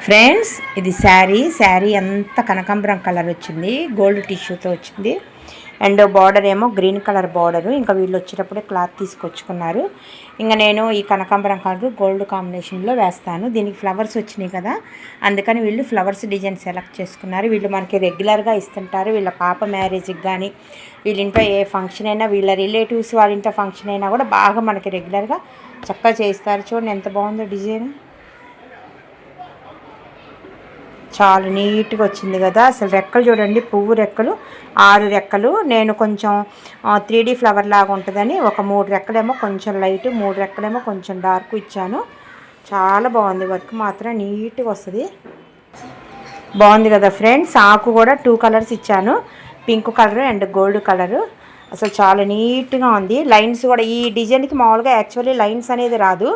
Friends ఇది శారీ అంతా కనకాంబరం కలర్ వచ్చింది, గోల్డ్ టిష్యూతో వచ్చింది. అండ్ బార్డర్ ఏమో గ్రీన్ కలర్ బార్డరు. ఇంకా వీళ్ళు వచ్చేటప్పుడే క్లాత్ తీసుకొచ్చుకున్నారు. ఇంకా నేను ఈ కనకాంబరం కలర్ గోల్డ్ కాంబినేషన్లో వేస్తాను. దీనికి ఫ్లవర్స్ వచ్చినాయి కదా, అందుకని వీళ్ళు ఫ్లవర్స్ డిజైన్ సెలెక్ట్ చేసుకున్నారు. వీళ్ళు మనకి రెగ్యులర్గా ఇస్తుంటారు. వీళ్ళ పాప మ్యారేజ్కి కానీ వీళ్ళ ఇంట్లో ఏ ఫంక్షన్ అయినా, వీళ్ళ రిలేటివ్స్ వాళ్ళ ఇంట్లో ఫంక్షన్ అయినా కూడా బాగా మనకి రెగ్యులర్గా చక్కగా చేస్తారు. చూడండి ఎంత బాగుందో డిజైన్, చాలా నీట్గా వచ్చింది కదా. అసలు రెక్కలు చూడండి, పువ్వు రెక్కలు 6 రెక్కలు. నేను కొంచెం 3D ఫ్లవర్ లాగా ఉంటుందని ఒక 3 రెక్కలేమో కొంచెం లైట్, 3 రెక్కలేమో కొంచెం డార్క్ ఇచ్చాను. చాలా బాగుంది, వర్క్ మాత్రం నీట్గా వస్తుంది. బాగుంది కదా ఫ్రెండ్స్. ఆకు కూడా 2 కలర్స్ ఇచ్చాను, pink colour and gold colour. అసలు చాలా నీట్గా ఉంది. లైన్స్ కూడా ఈ డిజైన్కి మామూలుగా యాక్చువల్లీ లైన్స్ అనేది రాదు.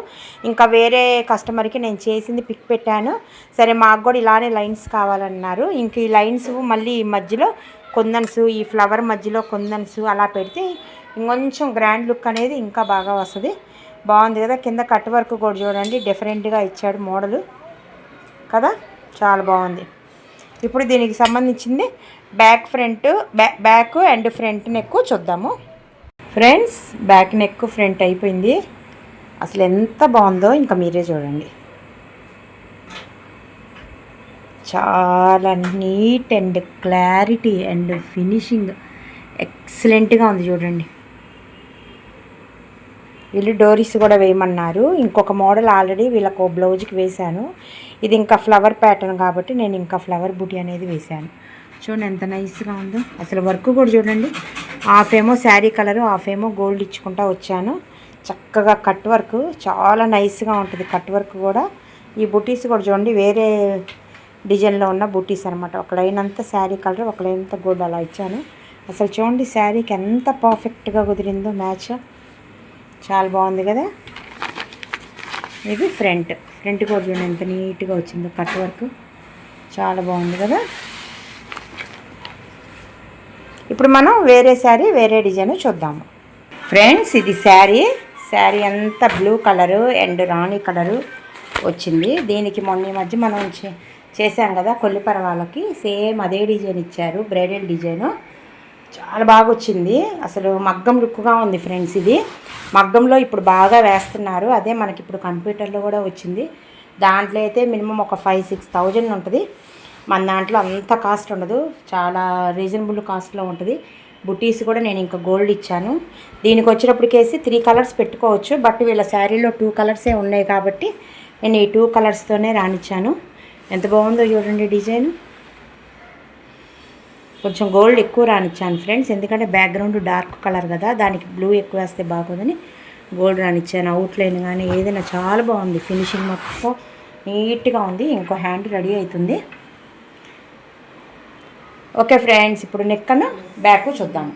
ఇంకా వేరే కస్టమర్కి నేను చేసింది పిక్ పెట్టాను. సరే మాకు కూడా ఇలానే లైన్స్ కావాలన్నారు. ఇంక ఈ లైన్స్ మళ్ళీ ఈ మధ్యలో కుందన్స్, ఈ ఫ్లవర్ మధ్యలో కుందన్స్ అలా పెడితే ఇంకొంచెం గ్రాండ్ లుక్ అనేది ఇంకా బాగా వస్తుంది. బాగుంది కదా. కింద కట్ వర్క్ కూడా చూడండి, డిఫరెంట్గా ఇచ్చాడు మోడలు కదా, చాలా బాగుంది. ఇప్పుడు దీనికి సంబంధించింది బ్యాక్ అండ్ ఫ్రంట్ నెక్ చూద్దాము ఫ్రెండ్స్. బ్యాక్ నెక్ ఫ్రంట్ అయిపోయింది. అసలు ఎంత బాగుందో ఇంకా మీరే చూడండి. చాలా neat and clarity and finishing ఎక్సలెంట్గా ఉంది చూడండి. వీళ్ళు డోరీస్ కూడా వేయమన్నారు. ఇంకొక మోడల్ ఆల్రెడీ వీళ్ళకు బ్లౌజ్కి వేశాను. ఇది ఇంకా ఫ్లవర్ ప్యాటర్న్ కాబట్టి నేను ఇంకా ఫ్లవర్ బూటీ అనేది వేశాను. చూడండి ఎంత నైస్గా ఉందో. అసలు వర్క్ కూడా చూడండి, హాఫ్ ఏమో శారీ కలరు, హాఫ్ ఏమో గోల్డ్ ఇచ్చుకుంటా వచ్చాను. చక్కగా కట్ వర్క్ చాలా నైస్గా ఉంటుంది. కట్ వర్క్ కూడా ఈ బుటీస్ కూడా చూడండి, వేరే డిజైన్లో ఉన్న బుటీస్ అనమాట. ఒక లైన్ అంతా శారీ కలర్, ఒక లైన్ అంతా గోల్డ్ అలా ఇచ్చాను. అసలు చూడండి శారీకి ఎంత పర్ఫెక్ట్గా కుదిరిందో మ్యాచ్, చాలా బాగుంది కదా. ఇది ఫ్రంట్ కూడా చూడండి ఎంత నీట్గా వచ్చిందో, కట్ వర్క్ చాలా బాగుంది కదా. ఇప్పుడు మనం వేరే శారీ వేరే డిజైన్ చూద్దాము ఫ్రెండ్స్. ఇది శారీ అంతా blue colour and Rani colour వచ్చింది. దీనికి మొన్న మధ్య మనం చేసాం కదా కొల్లిపర వాళ్ళకి, సేమ్ అదే డిజైన్ ఇచ్చారు, బ్రైడల్ డిజైను. చాలా బాగా వచ్చింది. అసలు మగ్గం లుక్గా ఉంది ఫ్రెండ్స్. ఇది మగ్గంలో ఇప్పుడు బాగా వేస్తున్నారు. అదే మనకి ఇప్పుడు కంప్యూటర్లో కూడా వచ్చింది. దాంట్లో అయితే మినిమం ఒక 5-6 thousand ఉంటుంది. మన దాంట్లో అంత కాస్ట్ ఉండదు, చాలా రీజనబుల్ కాస్ట్లో ఉంటుంది. బుటీస్ కూడా నేను ఇంకా గోల్డ్ ఇచ్చాను. దీనికి వచ్చేటప్పటికేసి 3 కలర్స్ పెట్టుకోవచ్చు. బట్ వీళ్ళ శారీలో 2 కలర్సే ఉన్నాయి కాబట్టి నేను ఈ 2 కలర్స్తోనే రానిచ్చాను. ఎంత బాగుందో చూడండి డిజైన్. కొంచెం గోల్డ్ ఎక్కువ రానిచ్చాను ఫ్రెండ్స్, ఎందుకంటే బ్యాక్గ్రౌండ్ డార్క్ కలర్ కదా, దానికి బ్లూ ఎక్కువ వేస్తే బాగోదని గోల్డ్ రానిచ్చాను. అవుట్లైన్ కానీ ఏదైనా చాలా బాగుంది. ఫినిషింగ్ మొత్తం నీట్గా ఉంది. ఇంకో హ్యాండ్ రెడీ అవుతుంది. ఓకే ఫ్రెండ్స్, ఇప్పుడు నెక్ అను బ్యాక్ చూద్దాము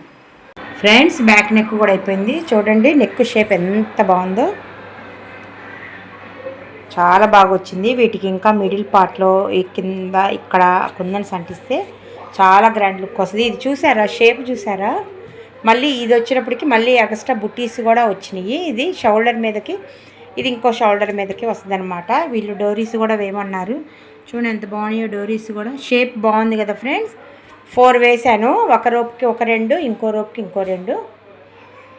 ఫ్రెండ్స్. బ్యాక్ నెక్ కూడా అయిపోయింది. చూడండి నెక్ షేప్ ఎంత బాగుందో, చాలా బాగా వచ్చింది. వీటికి ఇంకా మిడిల్ పార్ట్లో ఈ కింద ఇక్కడ కుందన్స్ అంటిస్తే చాలా గ్రాండ్ లుక్ వస్తుంది. ఇది చూసారా, షేప్ చూసారా. మళ్ళీ ఇది వచ్చినప్పటికి మళ్ళీ ఎక్స్ట్రా బుటీస్ కూడా వచ్చినాయి. ఇది షోల్డర్ మీదకి, ఇది ఇంకో షోల్డర్ మీదకి వస్తుంది అనమాట. వీళ్ళు డోరీస్ కూడా వేయమన్నారు. చూడండి ఎంత బాగున్నాయో డోరీస్ కూడా. షేప్ బాగుంది కదా ఫ్రెండ్స్. 4 వేసాను, ఒక రోప్కి ఒక 2, ఇంకో రోప్కి ఇంకో 2.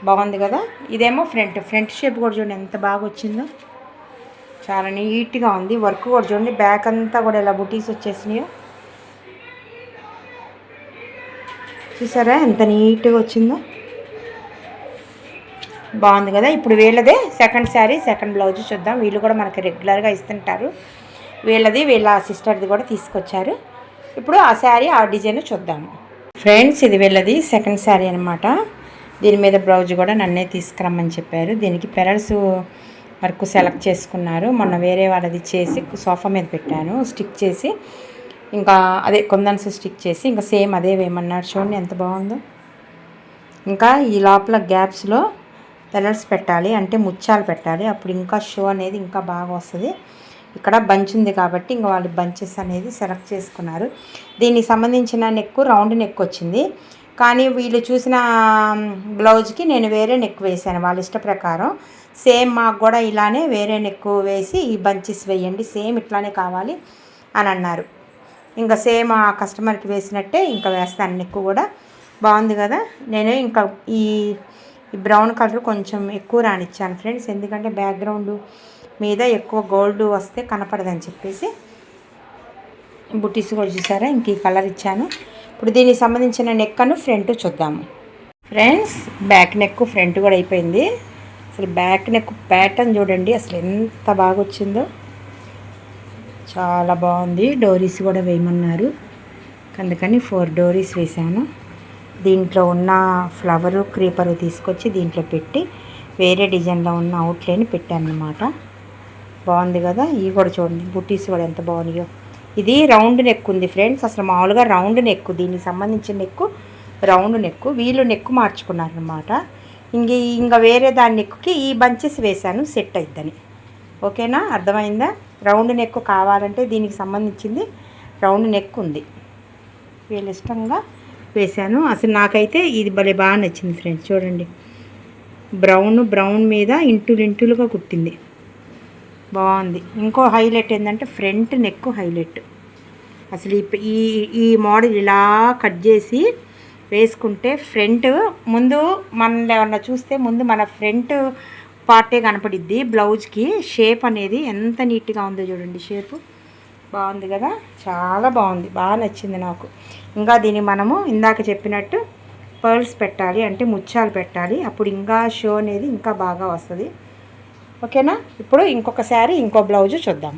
బాగుంది కదా. ఇదేమో ఫ్రంట్ షేప్ కూడా చూడండి ఎంత బాగా వచ్చిందో, చాలా నీట్గా ఉంది. వర్క్ కూడా చూడండి, బ్యాక్ అంతా కూడా ఇలా బుటీస్ వచ్చేసినాయో చూసారా ఎంత నీట్గా వచ్చిందో. బాగుంది కదా. ఇప్పుడు వీళ్ళదే సెకండ్ శారీ సెకండ్ బ్లౌజ్ చూద్దాం. వీళ్ళు కూడా మనకి రెగ్యులర్గా ఇస్తుంటారు. వీళ్ళది వీళ్ళ సిస్టర్ది కూడా తీసుకొచ్చారు. ఇప్పుడు ఆ శారీ ఆ డిజైన్ చూద్దాము ఫ్రెండ్స్. ఇది వీళ్ళది సెకండ్ శారీ అనమాట. దీని మీద బ్లౌజ్ కూడా నన్నే తీసుకురమ్మని చెప్పారు. దీనికి పెరల్స్ వర్క్ సెలెక్ట్ చేసుకున్నారు. మొన్న వేరే వాళ్ళది చేసి సోఫా మీద పెట్టాను, స్టిక్ చేసి ఇంకా అదే కుందన్స్ స్టిక్ చేసి ఇంకా సేమ్ అదే వేయమన్నారు. చూడండి ఎంత బాగుందో. ఇంకా ఈ లోపల గ్యాప్స్లో పెరల్స్ పెట్టాలి, అంటే ముత్యాలు పెట్టాలి. అప్పుడు ఇంకా షో అనేది ఇంకా బాగా వస్తుంది. ఇక్కడ బంచ్ ఉంది కాబట్టి ఇంకా వాళ్ళు బంచెస్ అనేది సెలెక్ట్ చేసుకున్నారు. దీనికి సంబంధించిన నెక్ రౌండ్ నెక్ వచ్చింది. కానీ వీళ్ళు చూసిన బ్లౌజ్కి నేను వేరే నెక్ వేసాను వాళ్ళ ఇష్ట ప్రకారం. సేమ్ మాకు కూడా ఇలానే వేరే నెక్ వేసి ఈ బంచెస్ వేయండి, సేమ్ ఇట్లానే కావాలి అని అన్నారు. ఇంకా సేమ్ ఆ కస్టమర్కి వేసినట్టే ఇంకా వేస్తాను నెక్ కూడా. బాగుంది కదా. నేను ఇంకా ఈ బ్రౌన్ కలర్ కొంచెం ఎక్కువ రానిచ్చాను ఫ్రెండ్స్, ఎందుకంటే బ్యాక్గ్రౌండ్ మీద ఎక్కువ గోల్డ్ వస్తే కనపడదని చెప్పేసి. బుట్టీస్ కూడా చూసారా, ఇంక ఈ కలర్ ఇచ్చాను. ఇప్పుడు దీనికి సంబంధించిన నెక్ అను ఫ్రంట్ చూద్దాము ఫ్రెండ్స్. బ్యాక్ నెక్ ఫ్రంట్ కూడా అయిపోయింది. అసలు బ్యాక్ నెక్ ప్యాటర్న్ చూడండి అసలు ఎంత బాగా వచ్చిందో, చాలా బాగుంది. డోరీస్ కూడా వేయమన్నారు, అందుకని 4 డోరీస్ వేసాను. దీంట్లో ఉన్న ఫ్లవరు క్రీపరు తీసుకొచ్చి దీంట్లో పెట్టి వేరే డిజైన్లో ఉన్న అవుట్లైన్ పెట్టాను అన్నమాట. బాగుంది కదా. ఇవి కూడా చూడండి బుట్టీస్ కూడా ఎంత బాగున్నాయో. ఇది రౌండ్ నెక్ ఉంది ఫ్రెండ్స్, అసలు మామూలుగా రౌండ్ నెక్, దీనికి సంబంధించిన నెక్ రౌండ్ నెక్. వీళ్ళు నెక్ మార్చుకున్నారనమాట. ఇంకా వేరే దాని నెక్కి ఈ బంచెస్ వేశాను సెట్ అయిద్దని. ఓకేనా, అర్థమైందా. రౌండ్ నెక్ కావాలంటే దీనికి సంబంధించింది రౌండ్ నెక్ ఉంది, వీళ్ళు ఇష్టంగా వేశాను. అసలు నాకైతే ఇది భలే బాగా నచ్చింది ఫ్రెండ్స్. చూడండి బ్రౌన్ మీద ఇంటులుగా కుట్టింది, బాగుంది. ఇంకో హైలైట్ ఏంటంటే ఫ్రంట్ నెక్ హైలైట్. అసలు ఈ మోడల్ ఇలా కట్ చేసి వేసుకుంటే ఫ్రంట్ ముందు మనం ఏమన్నా చూస్తే ముందు మన ఫ్రంట్ పార్టే కనపడిద్ది. బ్లౌజ్కి షేప్ అనేది ఎంత నీట్గా ఉందో చూడండి, షేపు బాగుంది కదా, చాలా బాగుంది, బాగా నచ్చింది నాకు. ఇంకా దీన్ని మనము ఇందాక చెప్పినట్టు పర్ల్స్ పెట్టాలి, అంటే ముత్యాలు పెట్టాలి, అప్పుడు ఇంకా షో అనేది ఇంకా బాగా వస్తుంది. ఓకేనా. ఇప్పుడు ఇంకొక శారీ ఇంకో బ్లౌజు చూద్దాం.